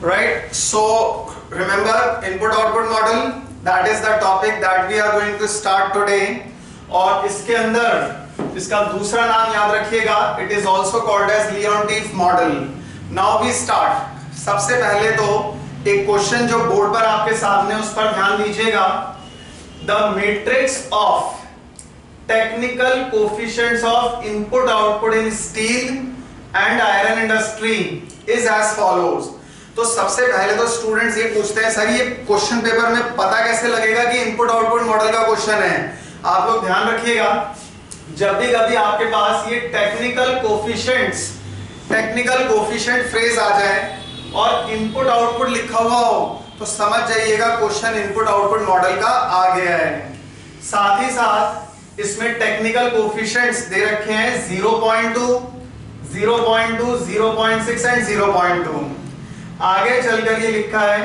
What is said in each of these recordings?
right? So remember input output model, that is the topic that we are going to start today. और इसके अंदर इसका दूसरा नाम याद रखिएगा, it is also called as Leontief model. Now we start. सबसे पहले तो एक क्वेश्चन जो बोर्ड पर आपके सामने, उस पर ध्यान दीजिएगा. The matrix of technical coefficients of input output in steel and iron industry is as follows. तो सबसे पहले तो स्टूडेंट्स ये पूछते हैं, सर ये क्वेश्चन पेपर में पता कैसे लगेगा कि इनपुट आउटपुट मॉडल का क्वेश्चन है. आप लोग ध्यान रखिएगा, जब भी कभी आपके पास ये टेक्निकल कोफिशिएंट फ्रेज आ जाए और इनपुट आउटपुट लिखा हुआ हो तो समझ जाइएगा क्वेश्चन इनपुट आउटपुट मॉडल का आ गया है. साथ ही साथ इसमें टेक्निकल कोफिशिएंट्स दे रखे हैं 0.2, 0.2, 0.6 एंड 0.2. आगे चलकर ये लिखा है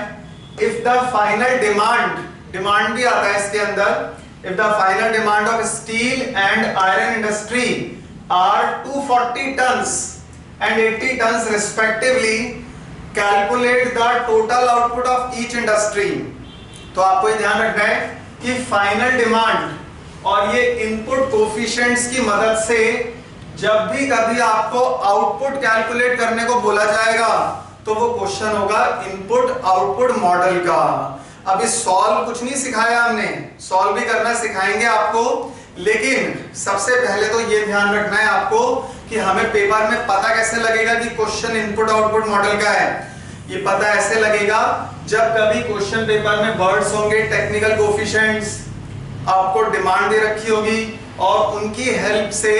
इफ द फाइनल डिमांड भी आता है इसके अंदर, if the final demand of steel and iron industry are 240 tons and 80 tons respectively, calculate the total output of each industry. तो आपको ये ध्यान रखना है कि फाइनल डिमांड और ये इनपुट कोफिशिएंट्स की मदद से जब भी कभी आपको आउटपुट कैलकुलेट करने को बोला जाएगा तो वो क्वेश्चन होगा इनपुट आउटपुट मॉडल का. अभी सॉल्व कुछ नहीं सिखाया हमने, सॉल्व भी करना सिखाएंगे आपको, लेकिन सबसे पहले तो ये ध्यान रखना है आपको कि हमें पेपर में पता कैसे लगेगा कि क्वेश्चन इनपुट आउटपुट मॉडल का है. ये पता ऐसे लगेगा जब कभी क्वेश्चन पेपर में वर्ड्स होंगे टेक्निकल कोफिशिएंट्स, आपको डिमांड दे रखी होगी और उनकी हेल्प से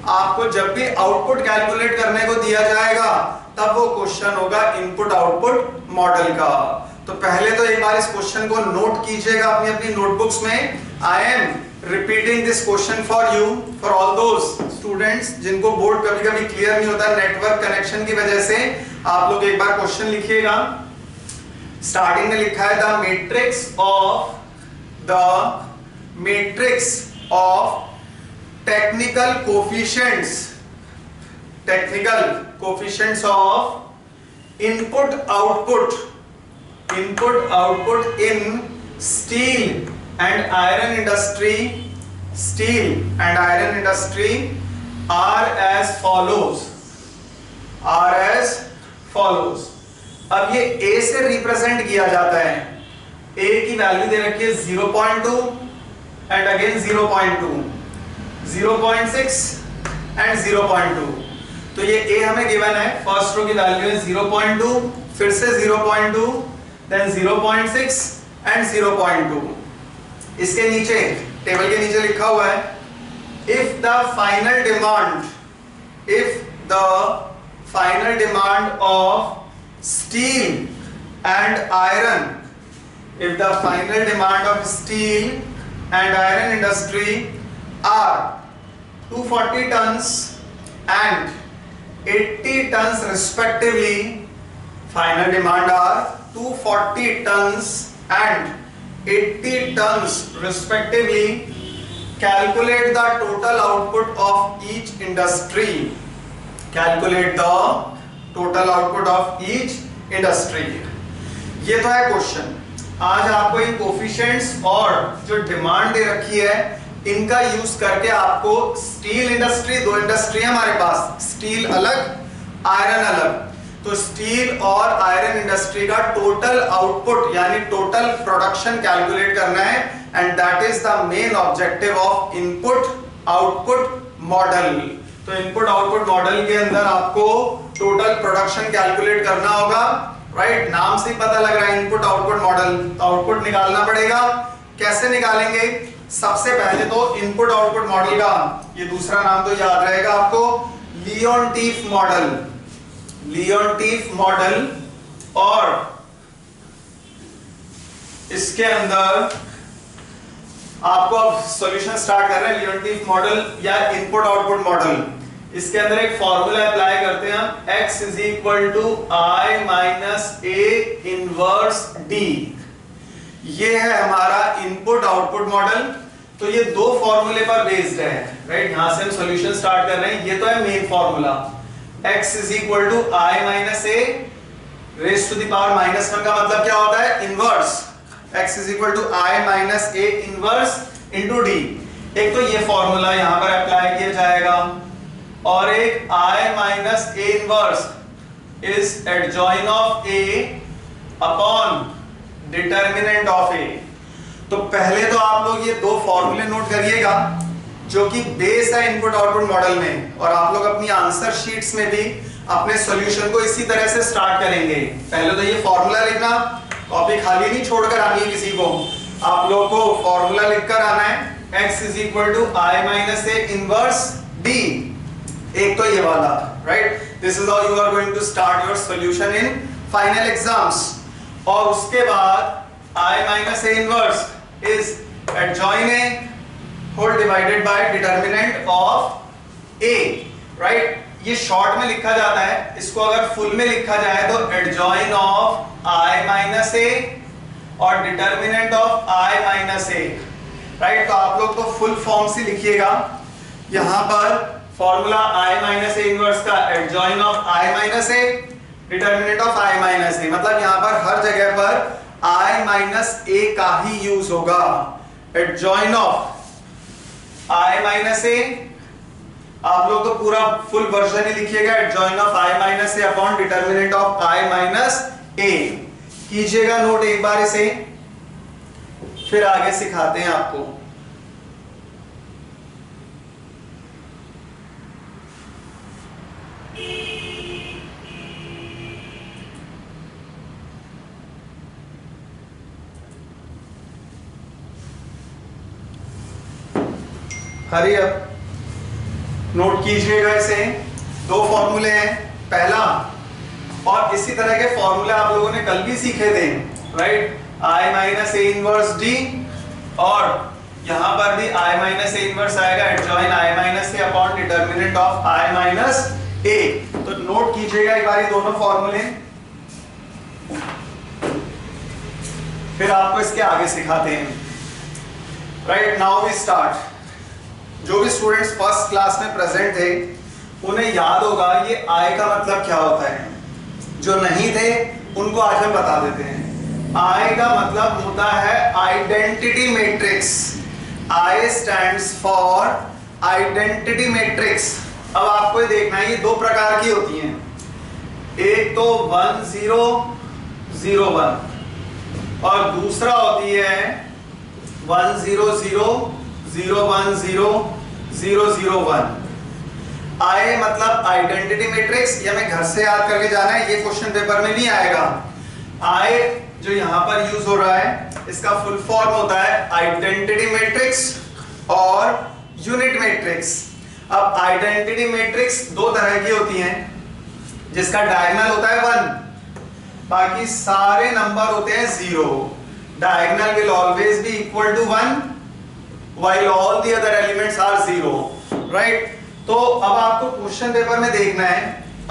आपको जब भी आउटपुट कैलकुलेट करने को दिया जाएगा तब वो क्वेश्चन होगा इनपुट आउटपुट मॉडल का. तो पहले तो एक बार इस क्वेश्चन को नोट कीजिएगा अपनी नोटबुक्स में. I am repeating this question for you, for all those students जिनको बोर्ड कभी कभी क्लियर नहीं होता नेटवर्क कनेक्शन की वजह से. आप लोग एक बार क्वेश्चन लिखिएगा. स्टार्टिंग में लिखा है the matrix of technical coefficients of input output in steel and iron industry are as follows. अब ये A से रिप्रेजेंट किया जाता है. A की वैल्यू दे रखी है 0.2 एंड अगेन 0.2, 0.6 एंड 0.2. तो ये A हमें गिवन है, फर्स्ट रो की वैल्यू है 0.2, फिर से 0.2, then 0.6 and 0.2. इसके नीचे टेबल के नीचे लिखा हुआ है if the final demand of steel and iron industry are 240 tons and 80 tons respectively, final demand are 240 tons and 80 tons respectively, calculate the total output of each industry. ये तो है क्वेश्चन. आज आपको इन कोफिशिएंट्स और जो डिमांड दे रखी है इनका यूज करके आपको स्टील इंडस्ट्री, दो इंडस्ट्री है हमारे पास, स्टील अलग आयरन अलग, तो स्टील और आयरन इंडस्ट्री का टोटल आउटपुट यानी टोटल प्रोडक्शन कैलकुलेट करना है. And that is the main objective of input output model. तो इनपुट आउटपुट मॉडल के अंदर आपको टोटल प्रोडक्शन कैलकुलेट करना होगा, राइट? नाम से ही पता लग रहा है इनपुट आउटपुट मॉडल. तो आउटपुट निकालना पड़ेगा. कैसे निकालेंगे? सबसे पहले तो इनपुट आउटपुट मॉडल का ये दूसरा नाम तो याद रहेगा आपको, लियोनटीफ मॉडल. और इसके अंदर आपको अब सॉल्यूशन स्टार्ट कर रहे हैं लियोनटीफ मॉडल या इनपुट आउटपुट मॉडल. इसके अंदर एक फॉर्मूला अप्लाई करते हैं हम, x is equal to i minus a inverse d. ये है हमारा इनपुट आउटपुट मॉडल. तो ये दो फॉर्मूले पर बेस्ड है, राइट? यहां से हम सॉल्यूशन स्टार्ट कर रहे हैं. ये तो है main formula, x is equal to i minus a raise to the power -1 का मतलब क्या होता है? Inverse. x is equal to i minus a inverse into D. एक तो ये फॉर्मूला यहां पर अप्लाई किया जाएगा और एक i minus a inverse is adjoin of a upon determinant of a। तो पहले तो आप लोग ये दो फॉर्मूले नोट करिएगा जो कि बेस है इनपुट आउटपुट मॉडल में, और आप लोग अपनी आंसर शीट्स में भी अपने सॉल्यूशन को इसी तरह से स्टार्ट करेंगे। पहले तो ये फॉर्मूला लिखना, कॉपी खाली नहीं छोड़कर आनी है किसी को, आप लोग को फॉर्मूला लिखकर आना है। x is equal to i minus a inverse d। एक तो ये वाला, right? This is how you are going to start your solution in final exams. और उसके बाद i minus a inverse is adjoin a whole divided by determinant of a, right? ये short में लिखा जाता है, इसको अगर फुल में लिखा जाए तो adjoin of i minus a और determinant of i minus a, right? तो आप लोग तो फुल फॉर्म से लिखिएगा। यहां पर formula i minus a inverse का adjoin of i minus a, determinant of i minus a, मतलब यहां पर हर जगह पर i माइनस a का ही यूज होगा। adjoin of i minus a, आप लोग तो पूरा फुल वर्जन ही लिखिएगा, adjoin of i minus a upon determinant of i minus a। कीजिएगा नोट एक बार इसे, फिर आगे सिखाते हैं आपको। हरी अब नोट कीजिएगा इसे। दो फॉर्मूले हैं, पहला, और इसी तरह के फॉर्मूले आप लोगों ने कल भी सीखे थे, right? i minus a inverse d, और यहां पर भी i माइनस a इनवर्स आएगा adjoin i minus a upon determinant of i minus a। तो नोट कीजिएगा एक बार दोनों फॉर्मूले, फिर आपको इसके आगे सिखाते हैं। Right, now we start. जो भी स्टूडेंट्स फर्स्ट क्लास में प्रेजेंट थे उन्हें याद होगा ये I का मतलब क्या होता है। जो नहीं थे उनको आज हम बता देते हैं। I का मतलब होता है identity matrix. I stands for identity matrix. अब आपको ये देखना है, ये दो प्रकार की होती हैं। एक तो 1 0 0 1 और दूसरा होती है 1 0 0 0 1 0 0 0 1। I मतलब आइडेंटिटी मैट्रिक्स, ये हमें घर से याद करके जाना है, ये क्वेश्चन पेपर में नहीं आएगा। I जो यहाँ पर यूज हो रहा है इसका फुल फॉर्म होता है आइडेंटिटी मैट्रिक्स और यूनिट मैट्रिक्स। अब आइडेंटिटी मैट्रिक्स दो तरह की होती हैं, जिसका डायगोनल होता है 1, बाकी सारे नंबर होते हैं 0। Diagonal will always be equal to 1 while all the other elements are 0, right? तो अब आपको क्वेश्चन पेपर में देखना है,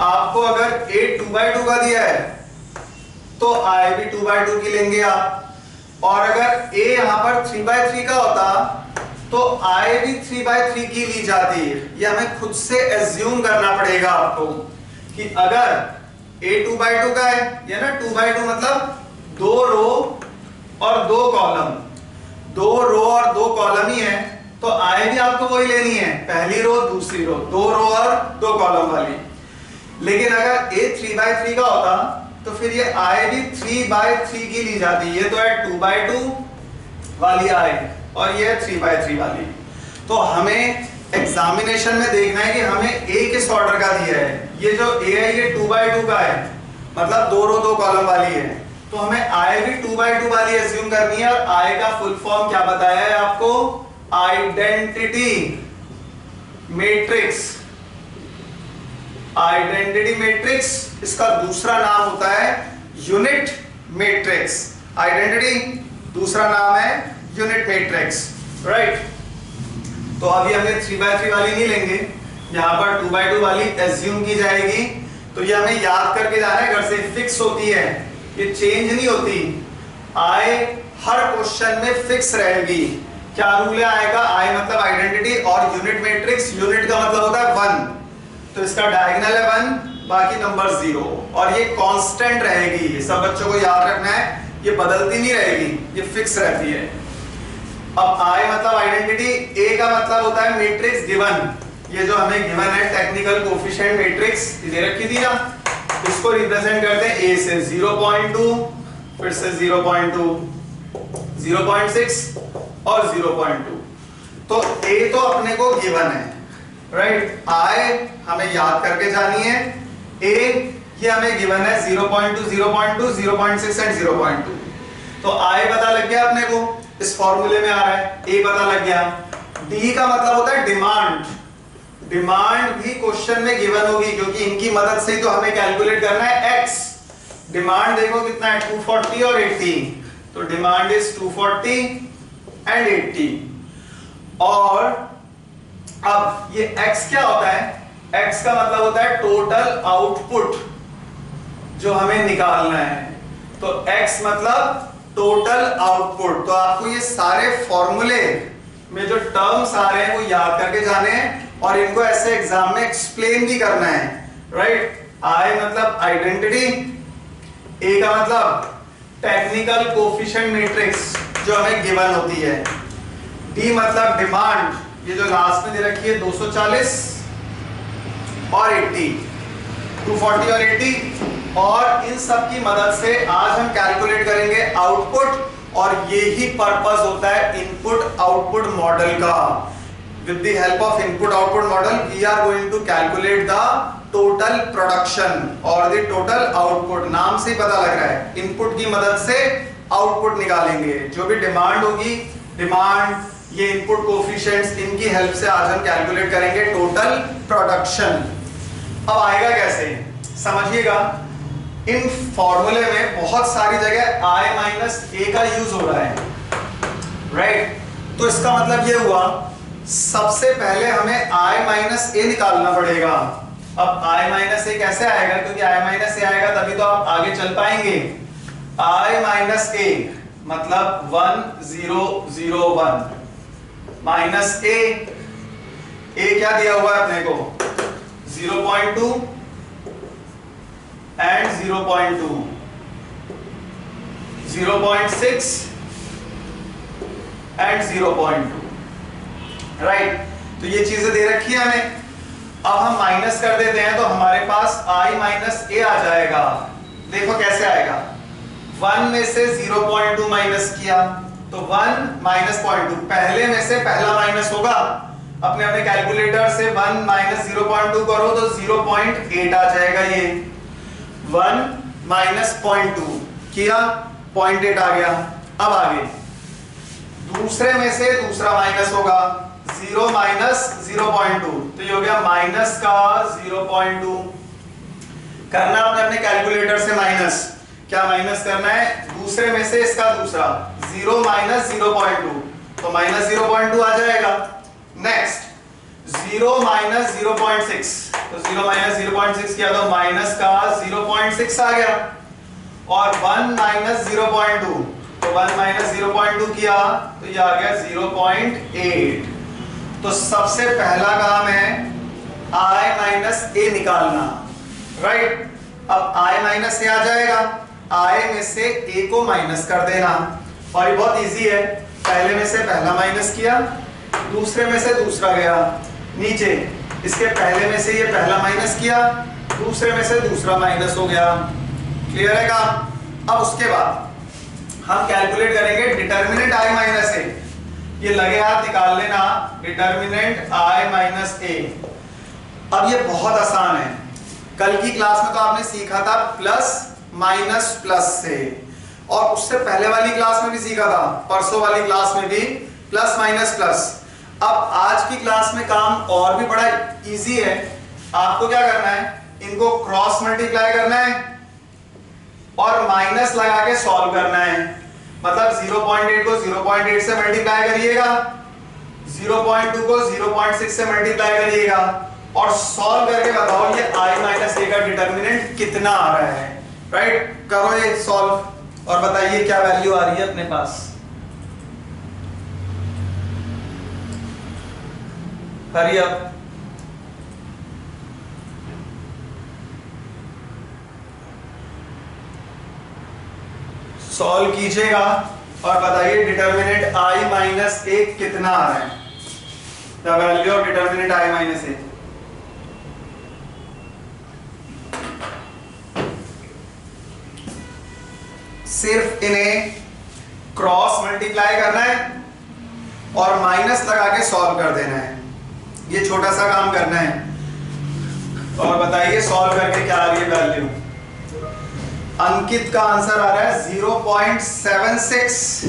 आपको अगर a 2/2 का दिया है तो I भी 2/2 की लेंगे आप, और अगर a यहाँ पर 3/3 का होता तो I भी 3/3 की ली जाती है। ये हमें खुद से एज्यूम करना पड़ेगा आपको कि अगर a 2/2 का है, ये ना 2/2 मतलब 2 रो और 2 कॉलम, 2 रो और 2 कॉलम ही है, तो I भी आपको वही लेनी है, पहली रो दूसरी रो, 2 रो और 2 कॉलम वाली। लेकिन अगर a 3/3 का होता तो फिर ये I भी 3/3 की ली जाती। ये तो है 2/2 वाली I और ये 3/3 वाली। तो हमें एग्जामिनेशन में देखना है कि हमें a किस ऑर्डर का दिया है। ये जो a है ये 2/2 का है, मतलब 2 रो 2 कॉलम वाली है, तो हमें I भी 2/2 वाली एज्यूम करनी है। और I का फुल फॉर्म क्या बताया है आपको? Identity matrix. आइडेंटिटी मैट्रिक्स, इसका दूसरा नाम होता है यूनिट मैट्रिक्स। आइडेंटिटी दूसरा नाम है यूनिट मैट्रिक्स, राइट? तो अभी हमें 3/3 वाली नहीं लेंगे, यहाँ पर 2/2 वाली एज्यूम की जाएगी। तो ये हमें याद करके जाना है, घर से फिक्स होती है, ये चेंज नहीं होती। I हर क्वेश्चन में फिक्स रहेगी। क्या रूल है I का? I मतलब आइडेंटिटी और यूनिट मैट्रिक्स, यूनिट का मतलब होता है 1, तो इसका डायगोनल है 1 बाकी नंबर 0, और ये कांस्टेंट रहेगी। ये सब बच्चों को याद रखना है, ये बदलती नहीं रहेगी, ये फिक्स रहती है। अब आई मतलब आइडेंटिटी, ए का मतलब होता है मैट्रिक्स गिवन। ये जो हमें गिवन है टेक्निकल कोफिशिएंट मैट्रिक्स दे रखी थी ना, इसको रिप्रेजेंट करते हैं ए से 0.2, फिर से 0.2, 0.6 और 0.2। तो ए तो अपने को गिवन है, राइट। आई हमें याद करके जानी है, ए ये हमें गिवन है 0.2, 0.2, 0.6 एंड 0.2। तो आई पता लग गया अपने को, इस फॉर्मूले में आ रहा है, ए पता लग गया। डी का मतलब होता है डिमांड। डिमांड भी क्वेश्चन में गिवन होगी, क्योंकि इनकी मदद से तो हमें कैलकुलेट करना है एक्स। डिमांड देखो कितना है, 240 और 80। तो डिमांड इज 240 एंड 80। और अब ये x क्या होता है, x का मतलब होता है टोटल आउटपुट जो हमें निकालना है। तो x मतलब टोटल आउटपुट। तो आपको ये सारे फॉर्मूले में जो टर्म्स आ रहे हैं वो याद करके जाने हैं, और इनको ऐसे एग्जाम में एक्सप्लेन भी करना है, राइट। आई मतलब आइडेंटिटी, ए का मतलब टेक्निकल कोफिशिएंट मैट्रिक्स जो हमें गिवन होती है, डी मतलब डिमांड, ये जो लास्ट में दे रखी है 240 और 80, 240 और 80। और इन सब की मदद से आज हम कैलकुलेट करेंगे आउटपुट, और यही पर्पस होता है इनपुट आउटपुट मॉडल का। With the help of input output model we are going to calculate the total production और द टोटल आउटपुट। नाम से ही पता लग रहा है, इनपुट की मदद से आउटपुट निकालेंगे। जो भी डिमांड होगी, डिमांड, ये इनपुट कोफिशिएंट्स, इनकी हेल्प से आज हम कैलकुलेट करेंगे टोटल प्रोडक्शन। अब आएगा कैसे, समझिएगा। इन फॉर्मूले में बहुत सारी जगह i माइनस ए का यूज हो रहा है, राइट। तो इसका मतलब ये हुआ, सबसे पहले हमें i माइनस ए निकालना पड़ेगा। अब i माइनस ए कैसे आएगा, क्योंकि i माइनस ए आएगा तभी तो आप आगे चल पाएंगे। i माइनस ए मतलब 1 0 0 1 माइनस ए, ए क्या दिया हुआ है अपने को 0.2 एंड 0.2, 0.6 एंड 0.2, राइट। तो ये चीजें दे रखी है हमें। अब हम माइनस कर देते हैं तो हमारे पास i माइनस ए आ जाएगा। देखो कैसे आएगा, 1 में से 0.2 माइनस किया तो 1 माइनस 0.2, पहले में से पहला माइनस होगा। अपने अपने कैलकुलेटर से 1 माइनस 0.2 करो तो 0.8 आ जाएगा। ये 1 माइनस 0.2 किया, 0.8 आ गया। अब आगे दूसरे में से दूसरा माइनस होगा, 0 माइनस 0.2, तो ये हो गया माइनस का 0.2। करना अपने अपने कैलकुलेटर से माइनस, क्या माइनस करना है, दूसरे में से इसका दूसरा, 0 माइनस 0.2, तो माइनस 0.2 आ जाएगा। नेक्स्ट 0 माइनस 0.6, तो 0 माइनस 0.6 किया तो माइनस का 0.6 आ गया। और 1 माइनस 0.2, तो 1 माइनस 0.2 किया तो ये आ गया 0.8। तो सबसे पहला काम है i माइनस ए निकालना, राइट। अब i माइनस ए आ जाएगा, i में से a को माइनस कर देना, और ये बहुत इजी है। पहले में से पहला माइनस किया, दूसरे में से दूसरा गया नीचे, इसके पहले में से ये पहला माइनस किया, दूसरे में से दूसरा माइनस हो गया। क्लियर है काम। अब उसके बाद हम कैलकुलेट करेंगे डिटर्मिनेंट i माइनस ए। ये लगे हाथ निकाल लेना, डिटर्मिनेंट i माइनस ए। अब ये बहुत आसान है, कल की क्लास में तो आपने सीखा था प्लस माइनस प्लस से, और उससे पहले वाली क्लास में भी सीखा था, परसों वाली क्लास में भी प्लस माइनस प्लस। अब आज की क्लास में काम और भी बड़ा इजी है। आपको क्या करना है, इनको क्रॉस मल्टीप्लाई करना है और माइनस लगा के सॉल्व करना है। मतलब 0.8 को 0.8 से मल्टीप्लाई करिएगा, 0.2 को 0.6 से मल्टीप्लाई करिएगा, और सॉल्व करके बताओ ये i माइनस ए का डिटर्मिनेंट कितना आ रहा है, राइट। करो ये सॉल्व और बताइए क्या वैल्यू आ रही है अपने पास। Hurry up. सॉल्व कीजिएगा और बताइए डिटर्मिनेंट i माइनस ए कितना आ रहा है। The value of determinant i minus A. सिर्फ इन्हें क्रॉस मल्टीप्लाई करना है और माइनस लगा के सॉल्व कर देना है। ये छोटा सा काम करना है और बताइए सॉल्व करके क्या आ रही है वैल्यू। अंकित का आंसर आ रहा है 0.76।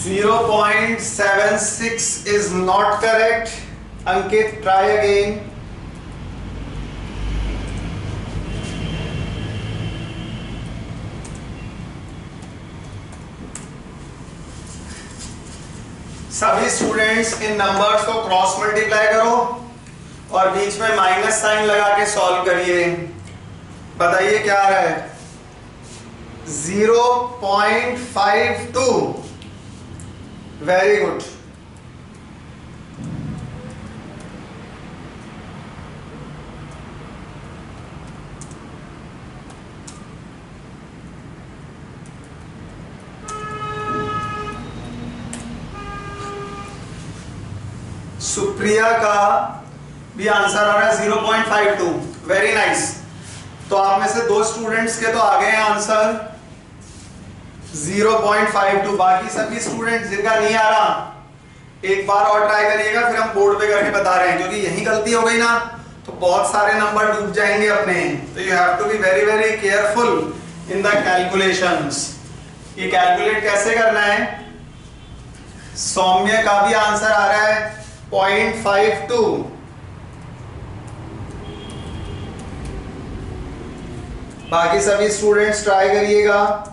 0.76 is not correct. Ankit try again. सभी स्टूडेंट्स इन नंबर्स को क्रॉस मल्टीप्लाई करो और बीच में माइनस साइन लगा के सॉल्व करिए। बताइए क्या आ रहा है। 0.52। Very good. सुप्रिया का भी आंसर आ रहा है 0.52। Very nice. तो आप में से 2 स्टूडेंट्स के तो आ गए हैं आंसर 0.52। बाकी सभी स्टूडेंट्स जिनका नहीं आ रहा एक बार और ट्राई करिएगा, फिर हम बोर्ड पे करके बता रहे हैं, क्योंकि यही गलती हो गई ना तो बहुत सारे नंबर डूब जाएंगे अपने। तो you have to be very very careful in the calculations. ये कैलकुलेट कैसे करना है। सौम्य का भी आंसर आ रहा है 0.52। बाकी सभी स्टूडेंट्स ट्राई करिएगा।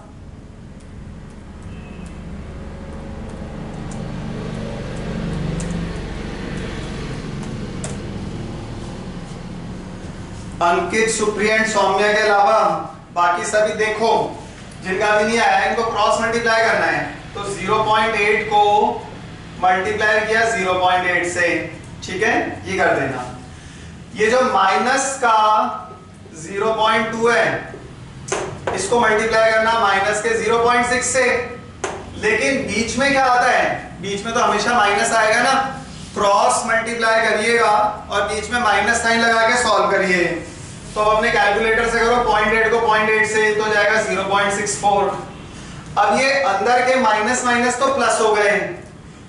अंकित, सुप्रिया एंड सौम्या के अलावा बाकी सभी देखो जिनका भी नहीं आया इनको क्रॉस मल्टीप्लाई करना है। तो 0.8 को मल्टीप्लाई किया 0.8 से, ठीक है, ये कर देना। ये जो माइनस का 0.2 है इसको मल्टीप्लाई करना माइनस के 0.6 से। लेकिन बीच में क्या आता है, बीच में तो हमेशा माइनस आएगा ना। क्रॉस मल्टीप्लाई करिएगा और बीच में माइनस साइन लगा के सॉल्व करिए। तो अब अपने कैलकुलेटर से करो 0.8 को 0.8 से तो जाएगा 0.64। अब ये अंदर के माइनस माइनस तो प्लस हो गए,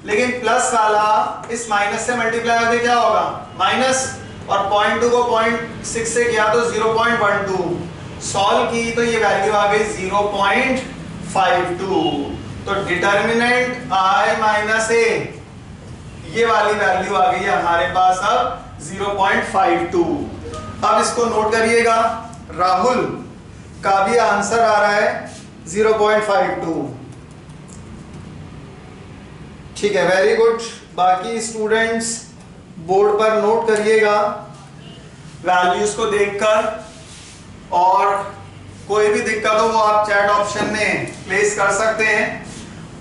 लेकिन प्लस वाला इस माइनस से मल्टीप्लाई होकर क्या होगा माइनस, और 0.2 को 0.6 से किया तो 0.12। सॉल्व की तो ये वैल्यू आ गई 0.52। तो डिटर्मिनेंट i माइनस ए ये वाली वैल्यू आ गई हमारे पास अब 0.52। अब इसको नोट करिएगा। राहुल का भी आंसर आ रहा है 0.52। ठीक है, वेरी गुड। बाकी स्टूडेंट्स बोर्ड पर नोट करिएगा वैल्यूज को देखकर, और कोई भी दिक्कत हो वो आप चैट ऑप्शन में प्लेस कर सकते हैं।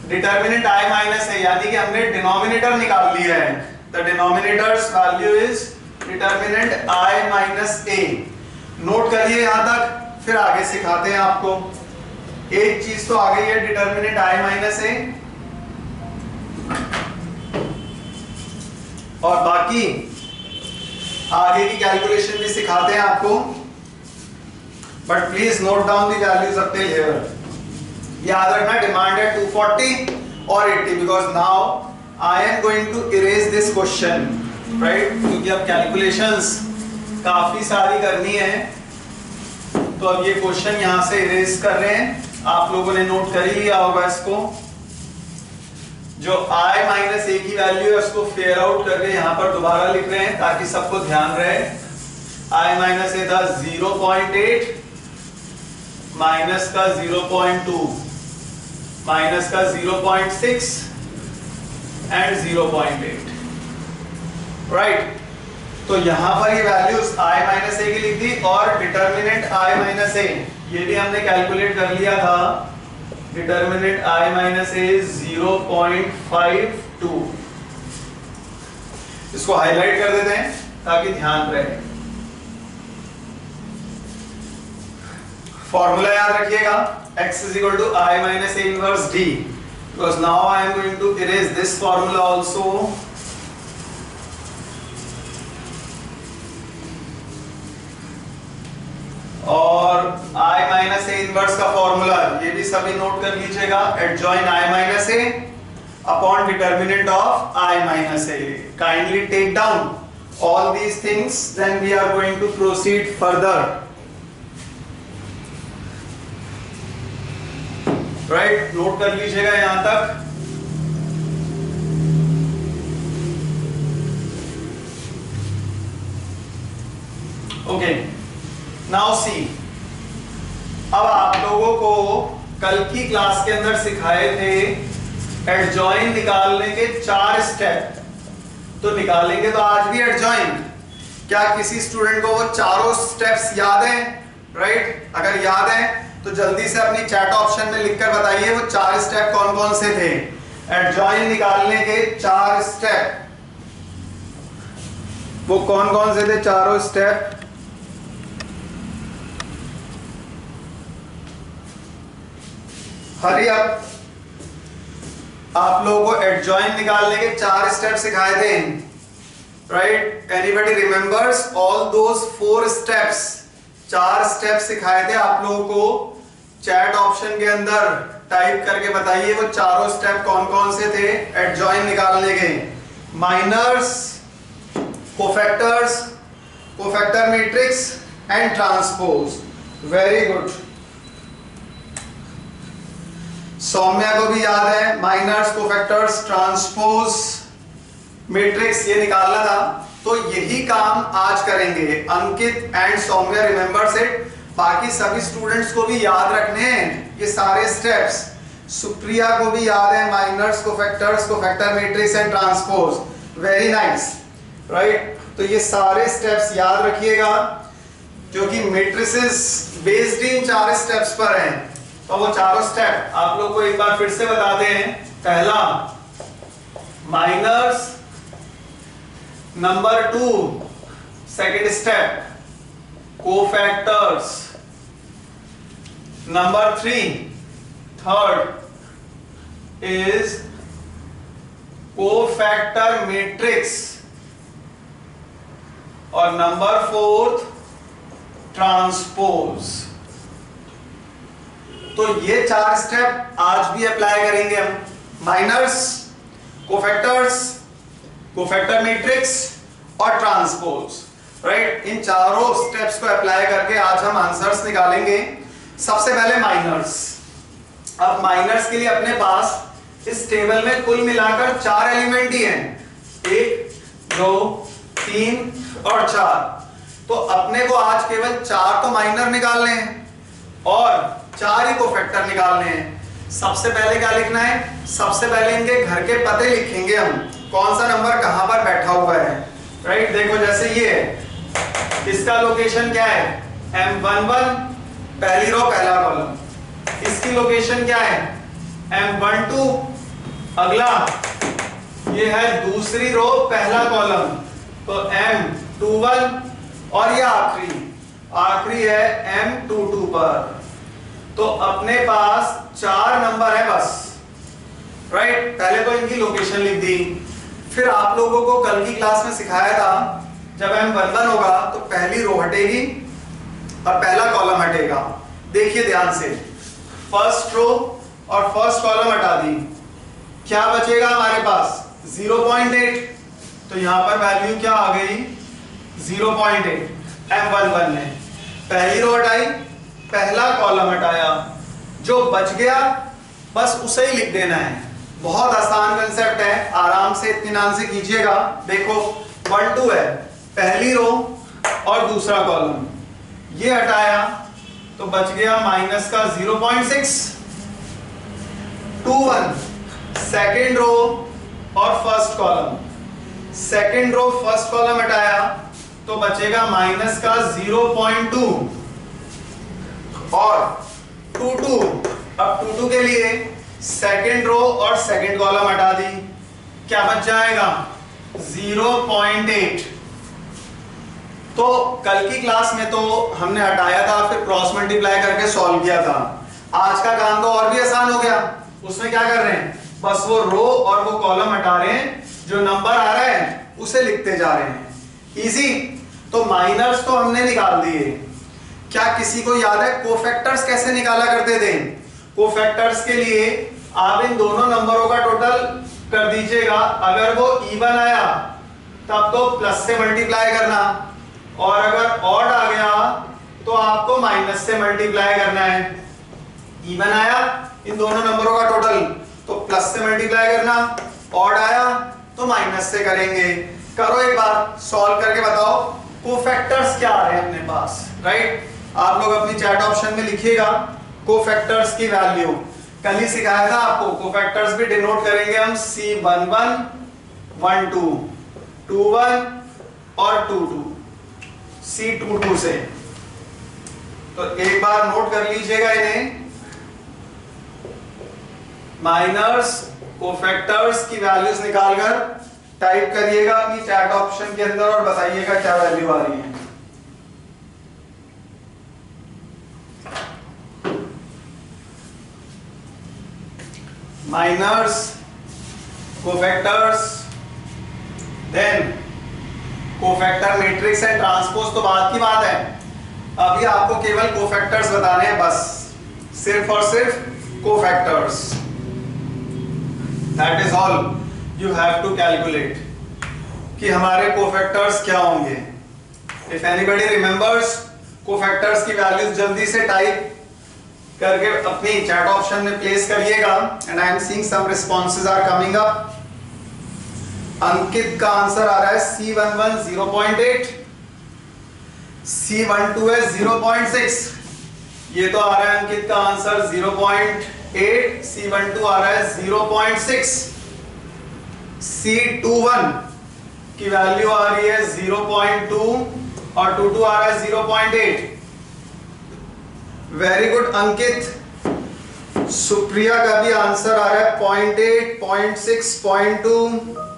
डिटर्मिनेंट i माइनस है, यानी कि हमने डिनोमिनेटर निकाल लिया है। The denominators value is determinant i minus A. Note करिए यहां तक, फिर आगे सिखाते हैं आपको। एक चीज तो आ गई है डिटर्मिनेंट i माइनस ए, और बाकी आगे की कैलकुलेशन भी सिखाते हैं आपको। But please note down the values up till here. याद रखना डिमांड है 240 और 80, because now I am going to erase this question, right, क्योंकि अब कैलकुलेशंस काफी सारी करनी है। तो अब ये क्वेश्चन यहां से इरेज कर रहे हैं। आप लोगों ने नोट कर ही लिया होगा इसको। जो i माइनस ए की वैल्यू है उसको फेयर आउट करके यहां पर दोबारा लिख रहे हैं ताकि सबको ध्यान रहे। i माइनस ए था 0.8, माइनस का 0.2, माइनस का 0.6 एंड 0.8, राइट। तो यहां पर ये वैल्यूज i माइनस ए की लिख दी, और डिटर्मिनेंट i माइनस ए ये भी हमने कैलकुलेट कर लिया था। डिटर्मिनेंट i माइनस ए 0.52। इसको हाईलाइट कर देते हैं ताकि ध्यान रहे। फॉर्मूला याद रखिएगा, x is equal to I minus A inverse D, because now I am going to erase this formula also. और I minus A inverse का फॉर्मूला ये भी सभी नोट कर लीजिएगा, adjoin I minus A upon determinant of I minus A. Kindly take down all these things, then we are going to proceed further. Right? Note कर लीजिएगा यहां तक. Okay. Now see. अब आप लोगों को कल की क्लास के अंदर सिखाए थे एडजॉइन निकालने के 4 स्टेप, तो निकालेंगे तो आज भी एडजॉइन. क्या किसी स्टूडेंट को वो चारों स्टेप्स याद हैं? राइट? अगर याद है तो जल्दी से अपनी चैट ऑप्शन में लिखकर बताइए वो 4 स्टेप कौन कौन से थे. एडजॉइन निकालने के 4 स्टेप वो कौन कौन से थे? चारों स्टेप. Hurry up. आप लोगों को एडजॉइन निकालने के 4 स्टेप सिखाए थे. Right? Anybody remembers all those 4 steps? 4 step सिखाए थे आप लोगों को. चैट ऑप्शन के अंदर टाइप करके बताइए वो चारों स्टेप कौन कौन से थे एडजॉइन निकालने के. Minors, cofactors, cofactor matrix and transpose. Very good. Soumya को भी याद है माइनर्स, कोफैक्टर्स, ट्रांसपोज, मैट्रिक्स ये निकालना था. तो यही काम आज करेंगे. अंकित एंड सौम्या रिमेंबर्स इट. बाकी सभी स्टूडेंट्स को भी याद रखने हैं ये सारे स्टेप्स. सुप्रिया को भी याद है minors, cofactors, cofactor matrix and transpose. Very nice. Right? तो ये सारे स्टेप्स याद रखिएगा क्योंकि मैट्रिसेस बेस्ड इन 4 स्टेप्स पर हैं. तो वो चारों स्टेप आप लोग को एक बार फिर से बताते हैं. पहला minors, number 2 second step cofactors, number 3 third is cofactor matrix और नंबर 4 ट्रांसपोज. तो ये 4 स्टेप आज भी अप्लाई करेंगे हम. माइनर्स, कोफैक्टर्स, कोफैक्टर मैट्रिक्स और ट्रांसपोज. राइट? इन चारों स्टेप्स को अप्लाई करके आज हम आंसर्स निकालेंगे. सबसे पहले माइनर्स. अब माइनर्स के लिए अपने पास इस टेबल में कुल मिलाकर 4 एलिमेंट ही हैं. 1, 2, 3 और 4. तो अपने को आज केवल 4 तो माइनर निकालने हैं और 4 ही कोफैक्टर निकालने हैं. सबसे पहले क्या लिखना है? सबसे पहले इनके घर के पते लिखेंगे हम. कौन सा नंबर कहां पर बैठा हुआ है. राइट? देखो जैसे ये है, इसका लोकेशन क्या है? M11 पहली रो पहला कॉलम. इसकी लोकेशन क्या है? M12 अगला, ये है दूसरी रो पहला कॉलम. तो M21 और ये आखिरी है M22 पर. तो अपने पास 4 नंबर है बस. राइट? पहले तो इनकी लोकेशन लिख दी. फिर आप लोगों को कल की क्लास में सिखाया था जब M11 होगा तो पहली रो हटेगी और पहला कॉलम हटेगा. देखिए ध्यान से, फर्स्ट रो और फर्स्ट कॉलम हटा दी. क्या बचेगा हमारे पास? 0.8. तो यहां पर वैल्यू क्या आ गई? 0.8. M11 ने पहली रो हटाई, पहला कॉलम हटाया. जो बच गया बस उसे ही लिख देना है. बहुत आसान कंसेप्ट है, आराम से इत्मीनान से कीजिएगा. देखो 1 2 है, पहली रो और दूसरा कॉलम. ये हटाया तो बच गया माइनस का 0.6. 2 1 सेकेंड रो और first column. Second row first column हटाया तो बचेगा माइनस का 0.2 और 2 2. अब 2 2 के लिए सेकेंड रो और सेकेंड कॉलम हटा दी. क्या बच जाएगा? 0.8. तो कल की क्लास में तो हमने हटाया था, फिर क्रॉस मल्टीप्लाई करके सॉल्व किया था। आज का काम तो और भी आसान हो गया। उसमें क्या कर रहे हैं, बस वो रो और वो कॉलम हटा रहे हैं, जो नंबर आ रहा है उसे लिखते जा रहे हैं। इजी। तो माइनर्स तो हमने निकाल दिए। क्या किसी को याद है कोफैक्टर्स कैसे निकाला करते थे? कोफैक्टर्स के लिए आप इन दोनों नंबरों का टोटल कर दीजिएगा। अगर वो इवन आया तब तो प्लस से मल्टीप्लाई करना, और अगर ऑड आ गया तो आपको माइनस से मल्टीप्लाई करना है। इवन आया इन दोनों नंबरों का टोटल तो प्लस से मल्टीप्लाई करना, ऑड आया तो माइनस से करेंगे। करो एक बार सॉल्व करके बताओ कोफैक्टर्स क्या आ रहे हैं अपने पास, राइट? आप लोग अपनी चैट ऑप्शन में लिखिएगा कोफैक्टर्स की वैल्यू। कल ही सिखाया था आपको, कोफैक्टर्स भी डिनोट करेंगे हम C11, 12, 21 और 22, C22 से। तो एक बार नोट कर लीजिएगा इन्हें। माइनर्स कोफैक्टर्स की वैल्यूज निकालकर टाइप करिएगा अपनी चैट ऑप्शन के अंदर और बताइएगा क्या वैल्यू आ रही है। Minors cofactors, then cofactor matrix and transpose तो बाद की बात है। अभी आपको केवल कोफैक्टर्स बताने हैं, बस सिर्फ और सिर्फ cofactors. That is all you have to calculate कि हमारे कोफैक्टर्स क्या होंगे। इफ एनीबॉडी रिमेंबर्स कोफैक्टर्स की वैल्यूज जल्दी से टाइप करके अपनी चैट ऑप्शन में प्लेस करिएगा। And I am seeing some responses are coming up. Ankit का आंसर आ रहा है C11 0.8, C12 है 0.6। ये तो आ रहा है अंकित का आंसर 0.8, C12 आ रहा है 0.6, C21 की वैल्यू आ रही है 0.2 और 22 आ रहा है 0.8। वेरी गुड अंकित। सुप्रिया का भी आंसर आ रहा है 0.8, 0.6, 0.2,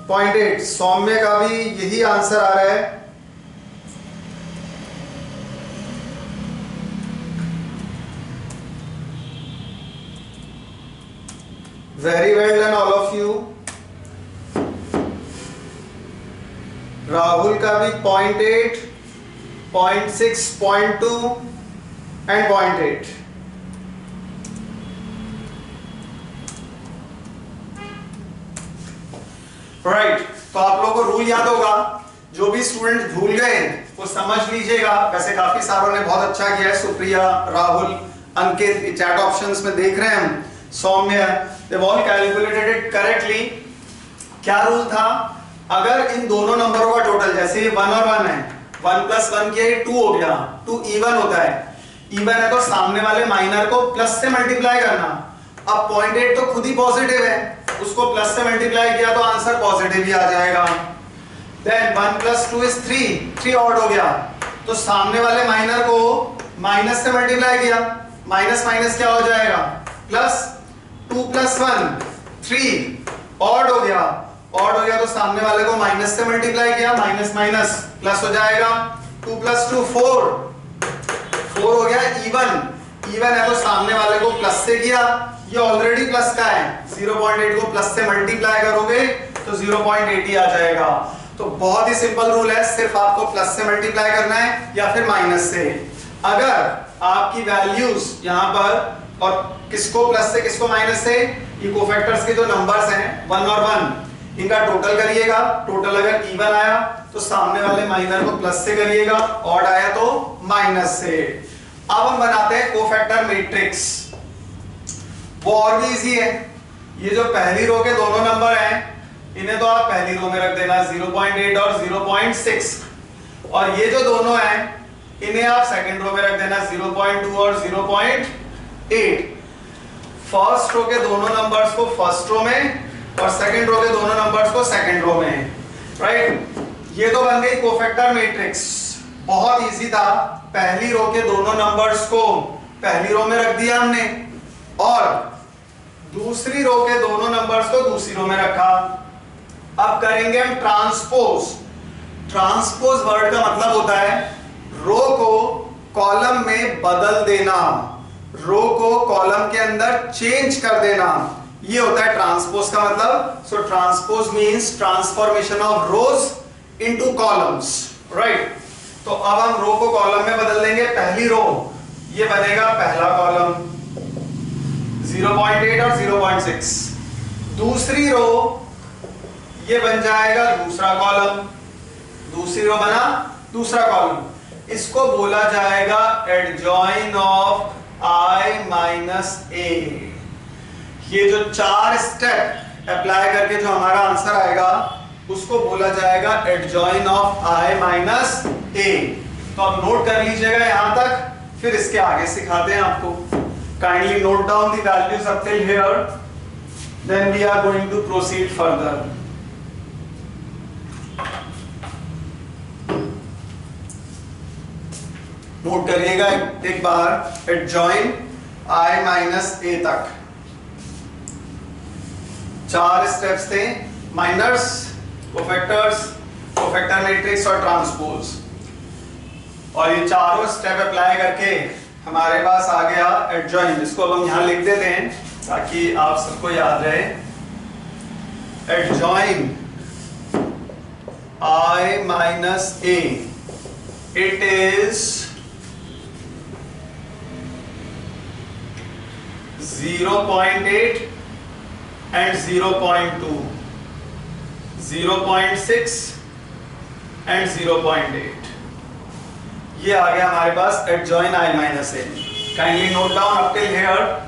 0.8। सौम्य का भी यही आंसर आ रहा है। Very well done all of you. Rahul का भी 0.8, 0.6, 0.2 एंड 0.8। राइट, तो आप लोगों को रूल याद होगा। जो भी स्टूडेंट भूल गए वो समझ लीजिएगा। वैसे काफी सारों ने बहुत अच्छा किया है, सुप्रिया, राहुल, अंकित, चैट ऑप्शंस में देख रहे हैं हम, सौम्य, they've all calculated it correctly। क्या रूल था? अगर इन दोनों नंबरों का टोटल, जैसे ये 1 और 1 है, 1 प्लस 1 किया 2 हो गया, 2 इवन होता है। इवन है तो सामने वाले माइनर को प्लस से मल्टीप्लाई करना। अब 0.8 तो खुद ही पॉजिटिव है, उसको प्लस से मल्टीप्लाई किया तो आंसर पॉजिटिव ही आ जाएगा। देन 1 प्लस 2 इज 3 ऑड हो गया, तो सामने वाले माइनर को माइनस से मल्टीप्लाई किया, माइनस माइनस क्या हो जाएगा, प्लस। 2 प्लस 1 3 ऑड हो गया, ऑड हो गया तो सामने वाले को माइनस से मल्टीप्लाई किया, माइनस माइनस प्लस हो जाएगा। 2 प्लस 2 4 हो गया। इवन है तो सामने वाले को प्लस से किया, ये ऑलरेडी प्लस का है, 0.8 को प्लस से मल्टीप्लाई करोगे तो 0.8 ही आ जाएगा। तो बहुत ही सिंपल रूल है, सिर्फ आपको प्लस से मल्टीप्लाई करना है या फिर माइनस से। अगर आपकी वैल्यूज यहां पर, और किसको प्लस से किसको माइनस से, ये कोफैक्टर्स के जो नंबर्स हैं 1 और 1, इनका टोटल करिएगा। टोटल अगर इवन आया तो सामने वाले माइनर को प्लस से करिएगा, ऑड आया तो माइनस से। अब हम बनाते हैं कोफैक्टर मैट्रिक्स। वो और भी इजी है। ये जो पहली रो के दोनों नंबर हैं, इन्हें तो आप पहली रो में रख देना 0.8 और 0.6, और ये जो दोनों हैं इन्हें आप सेकंड रो में रख देना 0.2 और 0.8। फर्स्ट रो के दोनों नंबर्स को फर्स्ट रो में और सेकंड रो के दोनों नंबर्स को सेकंड रो में, राइट? ये तो बन गई कोफैक्टर मैट्रिक्स। बहुत इजी था। पहली रो के दोनों नंबर्स को पहली रो में रख दिया हमने, और दूसरी रो के दोनों नंबर्स को दूसरी रो में रखा। अब करेंगे हम ट्रांसपोज। ट्रांसपोज वर्ड का मतलब होता है रो को कॉलम में बदल देना, रो को कॉलम के अंदर चेंज कर देना, ये होता है ट्रांसपोज का मतलब। So transpose means transformation of rows into columns, right. तो अब हम रो को कॉलम में बदल देंगे। पहली रो ये बनेगा पहला कॉलम 0.8 और 0.6, दूसरी रो ये बन जाएगा दूसरा कॉलम, दूसरी रो बना दूसरा कॉलम। इसको बोला जाएगा adjoin of I minus A. ये जो 4 स्टेप अप्लाई करके जो हमारा आंसर आएगा उसको बोला जाएगा एडजॉइन ऑफ I माइनस ए। तो आप नोट कर लीजिएगा यहां तक, फिर इसके आगे सिखाते हैं आपको। Kindly note down the values up till here, then we are going to proceed further. Note करिएगा एक बार, एडजॉइन I माइनस ए तक 4 स्टेप्स थे, माइनर्स, कोफैक्टर्स, कोफैक्टर मैट्रिक्स और ट्रांसपोज। और ये चारों स्टेप अप्लाई करके हमारे पास आ गया एडजॉइन, जिसको अब हम यहां लिख देते हैं ताकि आप सबको याद रहे। Adjoin I minus A, it is 0.8 and 0.2, 0.6 and 0.8। ये आ गया हमारे पास adjoint I minus A. Kindly note down up till here.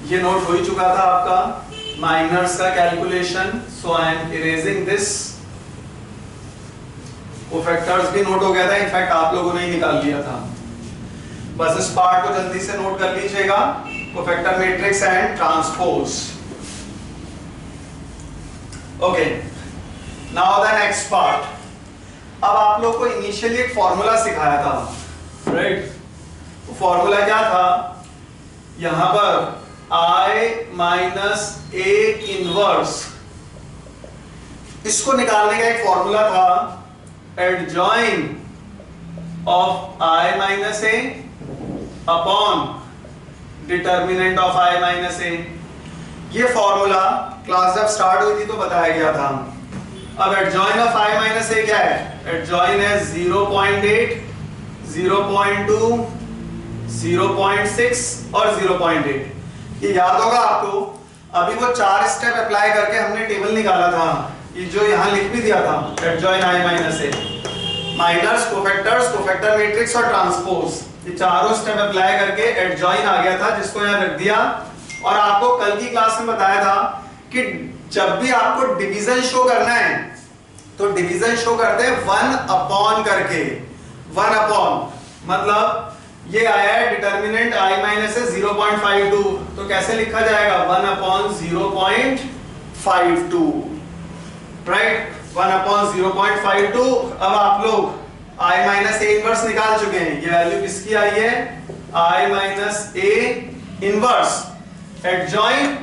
ये नोट हो ही चुका था आपका माइनर्स का calculation, so I am erasing this. Cofactors भी नोट हो गया था, इनफैक्ट आप लोगों ने ही निकाल लिया था। बस इस पार्ट को जल्दी से नोट कर लीजिएगा, cofactor matrix and transpose. Okay, now the next part. अब आप लोग को इनिशियली एक फॉर्मूला सिखाया था, राइट? तो फॉर्मूला क्या था? यहां पर I माइनस ए इनवर्स, इसको निकालने का एक फॉर्मूला था, adjoint of I minus A upon determinant of I minus A. ये फॉर्मूला क्लास जब स्टार्ट हुई थी तो बताया गया था। अब एडजॉइन ऑफ I माइनस ए क्या है? एडजॉइन है 0.8, 0.2, 0.6 और 0.8। ये याद होगा आपको, अभी वो 4 स्टेप अप्लाई करके हमने टेबल निकाला था, ये जो यहां लिख भी दिया था, adjoint I minus A, minors, cofactors, cofactor matrix और ट्रांसपोज। ये चारों स्टेप अप्लाई करके एडजॉइन आ गया था, जिसको यहां रख दिया। और आपको कल की क्लास में बताया था कि जब भी आपको डिवीजन शो करना है तो डिवीजन शो करते हैं 1 अपॉन करके। 1 अपॉन मतलब ये आया है डिटर्मिनेंट I माइनस है 0.52, तो कैसे लिखा जाएगा? 1 अपॉन 0.52, राइट? 1 अपॉन 0.52। अब आप लोग I माइनस ए इनवर्स निकाल चुके हैं। ये वैल्यू किसकी आई है? I minus A inverse adjoint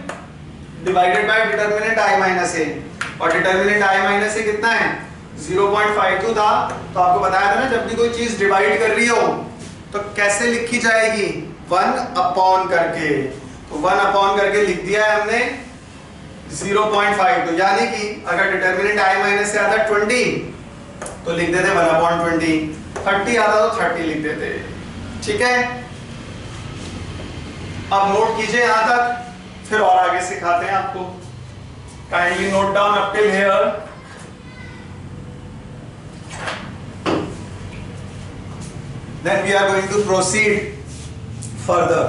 divided by determinant I minus A. और डिटर्मिनेंट I माइनस ए कितना है? 0.52 था। तो आपको बताया था ना, जब भी कोई चीज डिवाइड कर रही हो तो कैसे लिखी जाएगी? 1 अपॉन करके। तो 1 अपॉन करके लिख दिया है हमने 0.52, यानी कि अगर डिटर्मिनेंट I माइनस से आता 20 तो लिख देते 1 अपॉन 20, 30 आता तो 30 लिख देते। ठीक है, अब नोट कीजिए यहां तक, फिर और आगे सिखाते हैं आपको। Kindly note down up till here. Then we are going to proceed further.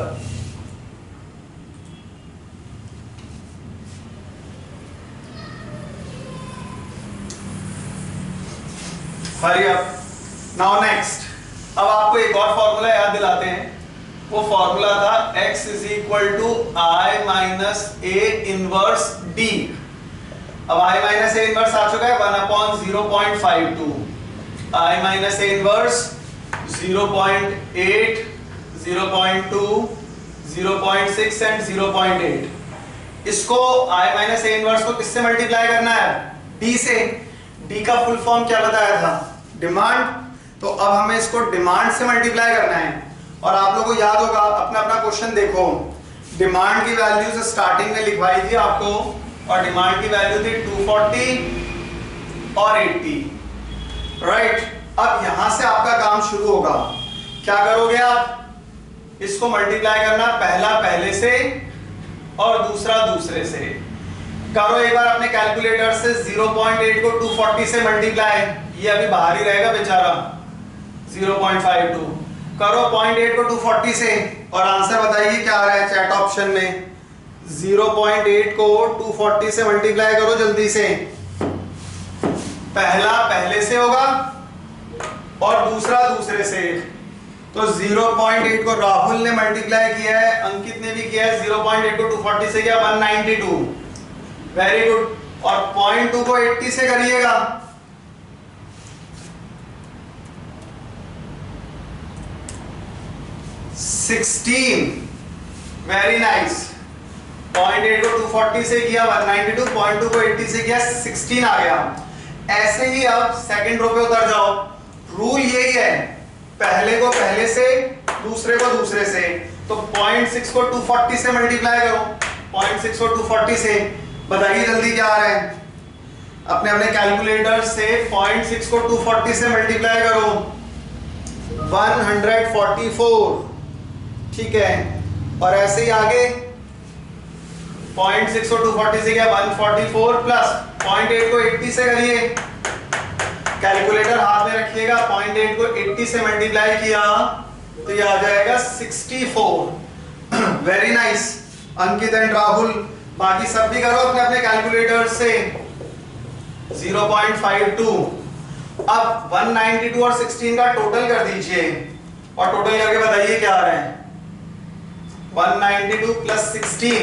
Hurry up. Now next. अब आपको एक और फॉर्मूला याद दिलाते हैं। वो फॉर्मूला था x is equal to I minus A inverse d। अब I माइनस ए इनवर्स आ चुका है 1 upon 0.52। I minus A inverse 0.8, 0.2, 0.6 and 0.8। इसको I माइनस ए इनवर्स को किससे मल्टीप्लाई करना है? D से। डी का फुल फॉर्म क्या बताया था? डिमांड। तो अब हमें इसको डिमांड से मल्टीप्लाई करना है। और आप लोगों को याद होगा, अपना अपना क्वेश्चन देखो, डिमांड की वैल्यूज स्टार्टिंग में लिखवाई थी आपको, और डिमांड की वैल्यू थी 240 और 80, राइट। अब यहां से आपका काम शुरू होगा। क्या करोगे आप? इसको मल्टीप्लाई करना, पहला पहले से और दूसरा दूसरे से। करो एक बार अपने कैलकुलेटर से 0.8 को 240 से मल्टीप्लाई, ये अभी बाहर ही रहेगा बेचारा, 0.52। करो 0.8 को 240 से और आंसर बताइए क्या आ रहा है चैट ऑप्शन में। 0.8 को 240 से मल्टीप्लाई करो जल्दी से। पहला पहले से होगा और दूसरा दूसरे से। तो 0.8 को राहुल ने मल्टीप्लाई किया है, अंकित ने भी किया है। 0.8 को 240 से किया 192, वेरी गुड। और 0.2 को 80 से करिएगा, 16, वेरी नाइस। 0.8 को 240 से किया 192, 0.2 को 80 से किया 16 आ गया। ऐसे ही अब सेकंड रो पे उतर जाओ। रूल यही है, पहले को पहले से, दूसरे को दूसरे से। तो 0.6 को 240 से मल्टीप्लाई करो, 0.6 को 240 से। बताइए जल्दी क्या आ रहा है? अपने अपने कैलकुलेटर से 0.6 को 240 से मल्टीप्लाई करो, 144, ठीक है। और ऐसे ही आगे 0.6 को 240 से क्या 144 प्लस 0.8 को 80 से करिए। कैलकुलेटर हाथ में रखिएगा, 0.8 को 80 से मल्टीप्लाई किया तो ये आ जाएगा 64। Very nice Ankit and Rahul. बाकी सब भी करो अपने अपने कैलकुलेटर से। 0.52। अब 192 और 16 का टोटल कर दीजिए और टोटल करके बताइए क्या आ रहा है। 192 प्लस 16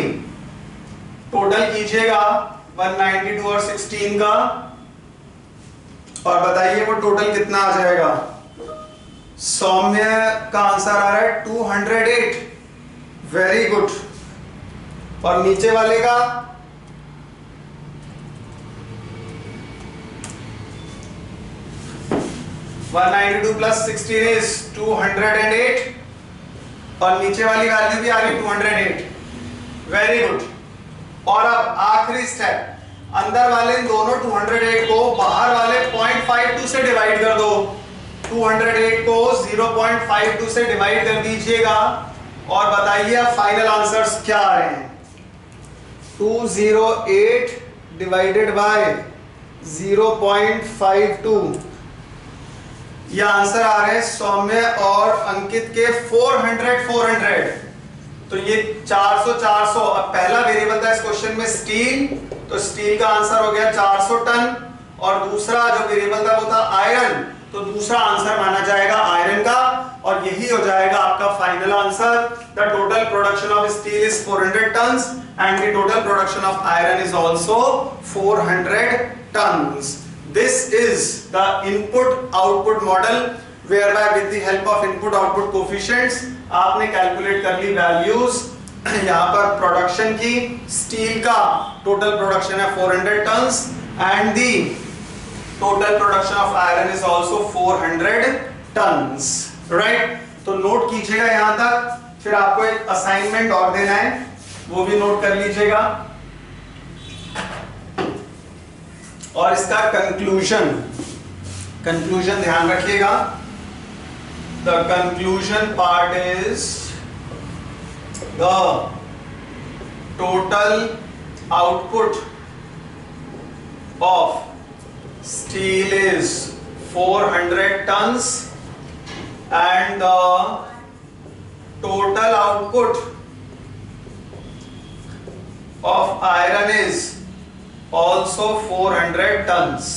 टोटल कीजिएगा 192 और 16 का, और बताइए वो टोटल कितना आ जाएगा। सौम्य का आंसर आ रहा है 208, वेरी गुड। और नीचे वाले का 192 प्लस 16 इज 208, और नीचे वाली वैल्यू भी आ रही 208, वेरी गुड। और अब आखिरी स्टेप, अंदर वाले दोनों 208 को बाहर वाले 0.52 से डिवाइड कर दो। 208 को 0.52 से डिवाइड कर दीजिएगा और बताइए अब फाइनल आंसर्स क्या आ रहे हैं। 208 डिवाइडेड बाय 0.52, ये आंसर आ रहे हैं सौम्य और अंकित के 400। तो ये 400। अब पहला वेरिएबल था इस क्वेश्चन में स्टील, तो स्टील का आंसर हो गया 400 टन, और दूसरा जो वेरिएबल था वो था आयरन, तो दूसरा आंसर माना जाएगा आयरन का, और यही हो जाएगा आपका final answer. The total production of steel is 400 tons and the total production of iron is also 400 tons. This is the input-output model, whereby with the help of input-output coefficients आपने calculate कर ली values. यहाँ पर production की steel का total production है 400 tons and the total production of iron is also 400 tons, right. तो note कीजिएगा यहाँ तक, फिर आपको एक असाइनमेंट और देना है, वो भी नोट कर लीजिएगा। और इसका कंक्लूजन ध्यान रखिएगा। The conclusion part is the total output of steel is 400 tons and the total output of iron is also 400 tons।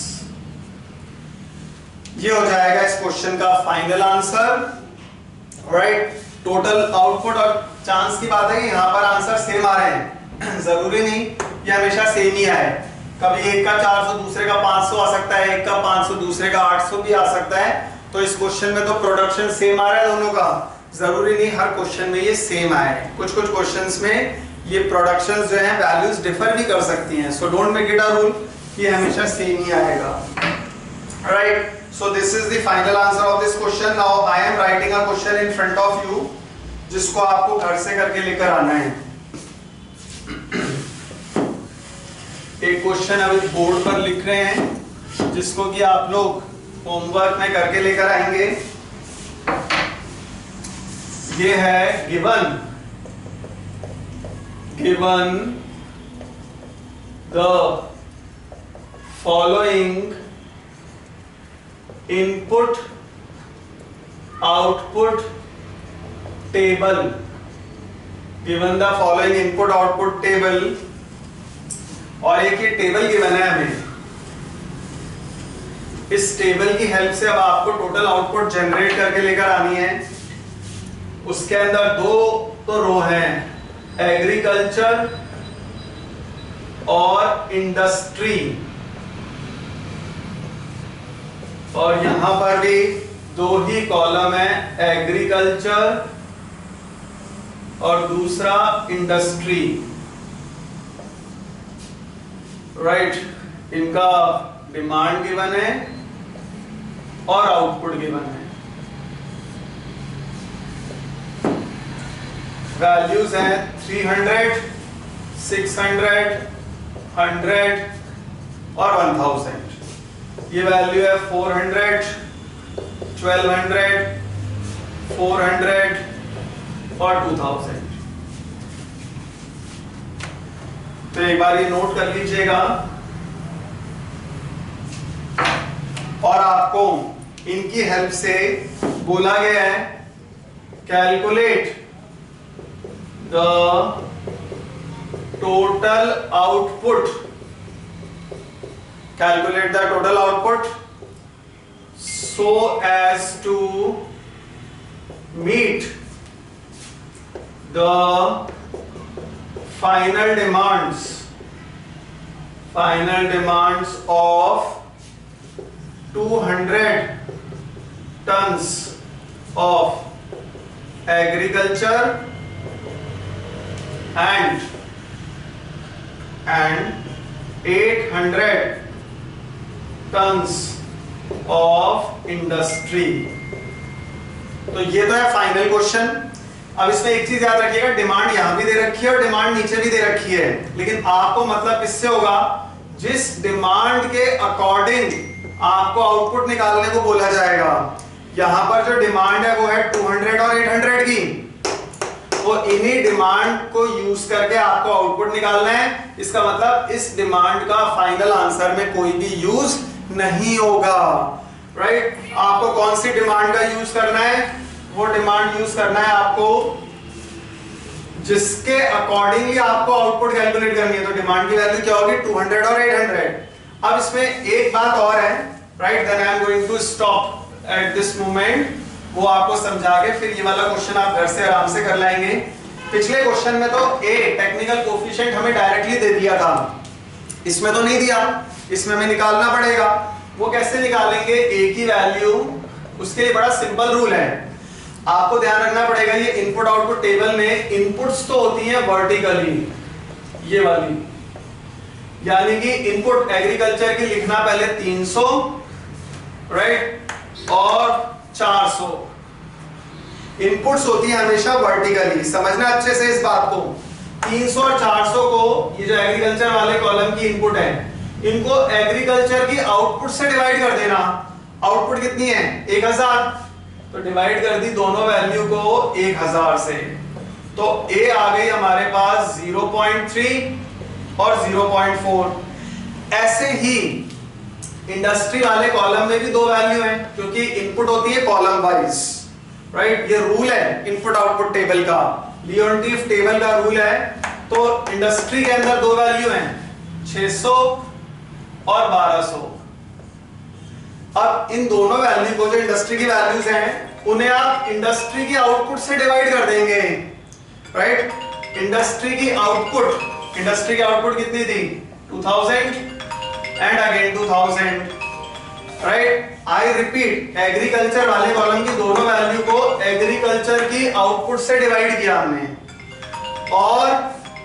ये हो जाएगा इस क्वेश्चन का final answer, right. Total output, और चांस की बात है कि यहाँ पर आंसर सेम आ रहे हैं, जरूरी नहीं ये हमेशा सेम ही आए। कभी एक का 400 दूसरे का 500 आ सकता है, एक का 500 दूसरे का 800 भी आ सकता है। तो इस क्वेश्चन में तो प्रोडक्शन सेम आ रहा है दोनों का, जरूरी नहीं हर क्वेश्चन में ये सेम आए। कुछ कुछ क्वेश्चंस में ये प्रोडक्शंस जो हैं वैल्यूज डिफर भी कर सकती हैं, so don't make it a rule कि हमेशा सेम ही आएगा। Right, so this is the final answer of this question. Now I am writing a question in front of you जिसको आपको घर से करके लेकर आना है। एक क्वेश्चन अभी बोर्ड पर लिख रहे हैं जिसको कि आप लोग होमवर्क में करके लेकर आएंगे। ये है given the following input output table, given the following input output table, और एक ये टेबल गिवन है हमें। इस टेबल की हेल्प से अब आपको टोटल आउटपुट जनरेट करके लेकर आनी है। उसके अंदर दो तो रो हैं, एग्रीकल्चर और इंडस्ट्री, और यहां पर भी दो ही कॉलम है, एग्रीकल्चर और दूसरा इंडस्ट्री। राइट, इनका डिमांड गिवन है और आउटपुट गिवन है। वैल्यूज हैं 300, 600, 100 और 1000। ये वैल्यू है 400, 1200, 400 और 2000। तो एक बार ये नोट कर लीजिएगा, और आपको इनकी हेल्प से बोला गया है calculate the total output, calculate the total output so as to meet the final demands of 200 tons of agriculture and 800 tons of industry। तो ये तो है फाइनल क्वेश्चन। अब इसमें एक चीज याद रखिएगा, डिमांड यहां भी दे रखी है और डिमांड नीचे भी दे रखी है, लेकिन आपको मतलब इससे होगा जिस डिमांड के अकॉर्डिंग आपको आउटपुट निकालने को बोला जाएगा। यहां पर जो डिमांड है वो है 200 और 800 की, तो इन्हीं डिमांड को यूज करके आपको आउटपुट निकालना है। इसका मतलब इस डिमांड का फाइनल आंसर में कोई भी यूज नहीं होगा। राइट, आपको कौन सी डिमांड का यूज करना है? वो डिमांड यूज करना है आपको जिसके अकॉर्डिंगली आपको आउटपुट कैलकुलेट करनी है। तो डिमांड की वैल्यू क्या होगी? 200 और 800। अब इसमें एक बात और है, right, then I am going to stop at this moment. वो आपको समझा के फिर ये वाला क्वेश्चन आप घर से आराम से कर लाएंगे। पिछले क्वेश्चन में तो ए टेक्निकल कोफिशिएंट हमें डायरेक्टली दे दिया था, इसमें तो नहीं दिया, इसमें हमें निकालना पड़ेगा। वो कैसे निकालेंगे ए की वैल्यू? उसके लिए बड़ा सिंपल रूल है, आपको ध्यान रखना पड़ेगा। ये इनपुट आउटपुट टेबल में इनपुट्स तो होती हैं वर्टिकली, ये वाली, यानी कि इनपुट एग्रीकल्चर की लिखना पहले 300, राइट, और 400। इनपुट्स होती है हमेशा वर्टिकली, समझना अच्छे से इस बात को। 300 और 400 को, ये जो एग्रीकल्चर वाले कॉलम की इनपुट है, इनको एग्रीकल्चर की आउटपुट से डिवाइड कर देना। आउटपुट कितनी है? 1000, तो डिवाइड कर दी दोनों वैल्यू को 1000 से, तो ए आ गई हमारे पास 0.3 और 0.4। ऐसे ही इंडस्ट्री वाले कॉलम में भी दो वैल्यू हैं, क्योंकि इनपुट होती है कॉलम वाइज, राइट। ये रूल है इनपुट आउटपुट टेबल का, लियोनटीफ टेबल का रूल है। तो इंडस्ट्री के अंदर दो वैल्यू हैं, 600 और 1200। अब इन दोनों वैल्यू को, जो इंडस्ट्री की वैल्यूज हैं, उन्हें आप इंडस्ट्री की आउटपुट से डिवाइड कर देंगे, राइट। इंडस्ट्री की आउटपुट कितनी थी? 2000 and again 2000, right. I repeat, agriculture वाले कॉलम की दोनों वैल्यू को एग्रीकल्चर की आउटपुट से डिवाइड किया हमने, और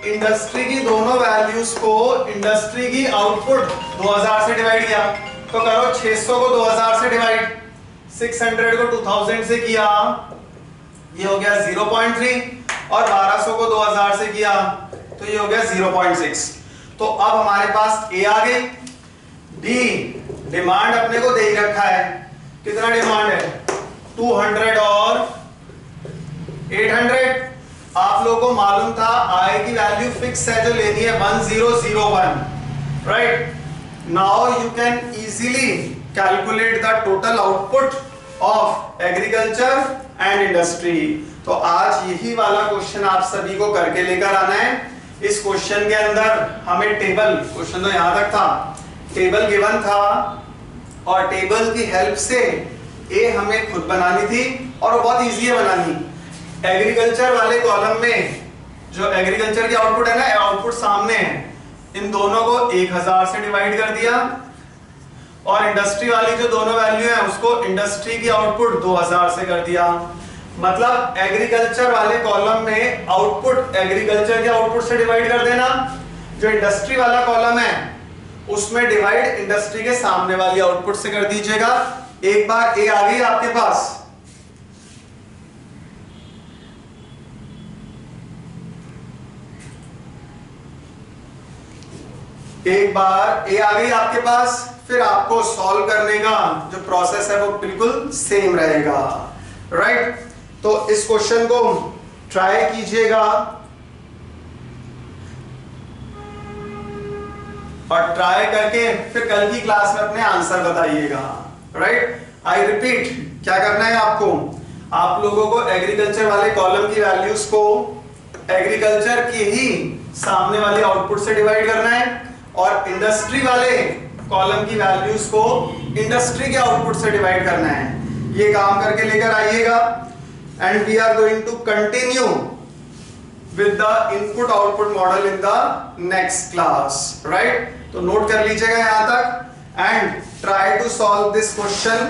इंडस्ट्री की दोनों वैल्यूज को इंडस्ट्री की आउटपुट 2000 से डिवाइड किया। तो करो 600 को 2000 से डिवाइड, 600 को 2000 से किया, ये हो गया 0.3, और 1200 को 2000 से किया तो ये हो गया 0.6। तो अब हमारे पास ए आ गई। डी, डिमांड अपने को दे ही रखा है, कितना डिमांड है 200 और 800। आप लोगों को मालूम था आई की वैल्यू फिक्स है जो लेनी है 1001, right. Now you can easily calculate the total output of agriculture and industry. तो आज यही वाला क्वेश्चन आप सभी को करके लेकर आना है। इस क्वेश्चन के अंदर हमें टेबल, क्वेश्चन तो यहां तक था, टेबल गिवन था और टेबल की हेल्प से ए हमें खुद बनानी थी और वो बहुत इजी है बनानी। एग्रीकल्चर वाले कॉलम में जो एग्रीकल्चर की आउटपुट है ना, आउटपुट सामने है, इन दोनों को 1000 से डिवाइड कर दिया, और इंडस्ट्री वाली जो दोनों वैल्यू है उसको इंडस्ट्री की आउटपुट 2000 से कर दिया। मतलब एग्रीकल्चर वाले कॉलम में आउटपुट एग्रीकल्चर के आउटपुट से डिवाइड कर देना, जो इंडस्ट्री वाला कॉलम है उसमें डिवाइड इंडस्ट्री के सामने वाली आउटपुट से कर दीजिएगा। एक बार ए आ गई आपके पास, एक बार ए आ गई आपके पास, फिर आपको सॉल्व करने का जो प्रोसेस है वो बिल्कुल सेम रहेगा, राइट। तो इस क्वेश्चन को ट्राई कीजिएगा और ट्राई करके फिर कल की क्लास में अपने आंसर बताइएगा, राइट। आई रिपीट, क्या करना है आपको, आप लोगों को एग्रीकल्चर वाले कॉलम की वैल्यूज को एग्रीकल्चर की ही सामने वाली आउटपुट से डिवाइड करना है, और इंडस्ट्री वाले कॉलम की वैल्यूज को इंडस्ट्री के आउटपुट से डिवाइड करना है। ये काम करके लेकर आइएगा, and we are going to continue with the input output model in the next class, right. तो नोट कर लीजिएगा यहां तक and try to solve this question.